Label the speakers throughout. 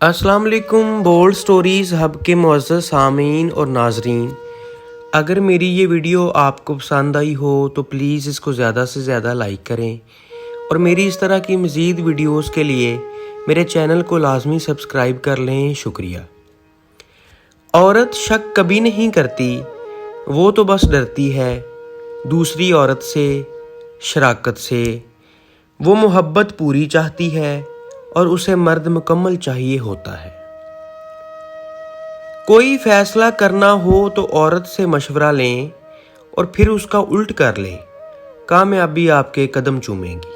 Speaker 1: अस्सलाम वालेकुम bold stories hub के मुअज़्ज़ज़ सामीन और नाज़रीन, अगर मेरी ये वीडियो आपको पसंद आई हो तो प्लीज़ इसको ज़्यादा से ज़्यादा लाइक करें और मेरी इस तरह की मज़ीद वीडियोस के लिए मेरे चैनल को लाजमी सब्सक्राइब कर लें। शुक्रिया। औरत शक कभी नहीं करती, वो तो बस डरती है दूसरी औरत से, शराकत से। वो मोहब्बत पूरी चाहती है और उसे मर्द मुकम्मल चाहिए होता है। कोई फैसला करना हो तो औरत से मशवरा लें और फिर उसका उल्ट कर लें, कामयाबी आपके कदम चूमेगी।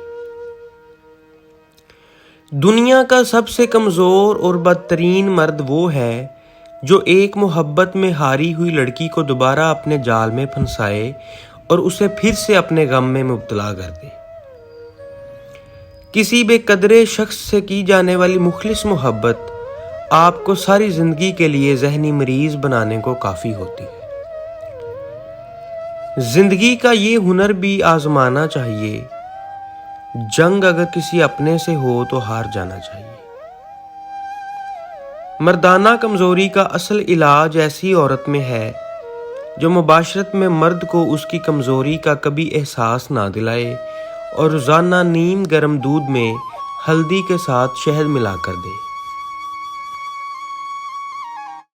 Speaker 1: दुनिया का सबसे कमज़ोर और बदतरीन मर्द वो है जो एक मोहब्बत में हारी हुई लड़की को दोबारा अपने जाल में फंसाए और उसे फिर से अपने गम में मुब्तला कर दे। किसी बेकदरे शख्स से की जाने वाली मुखलिस मोहब्बत आपको सारी जिंदगी के लिए जहनी मरीज बनाने को काफ़ी होती है। जिंदगी का ये हुनर भी आजमाना चाहिए, जंग अगर किसी अपने से हो तो हार जाना चाहिए। मर्दाना कमज़ोरी का असल इलाज ऐसी औरत में है जो मुबाशरत में मर्द को उसकी कमज़ोरी का कभी एहसास ना दिलाए और रोज़ाना नीम गर्म दूध में हल्दी के साथ शहद मिला कर दे।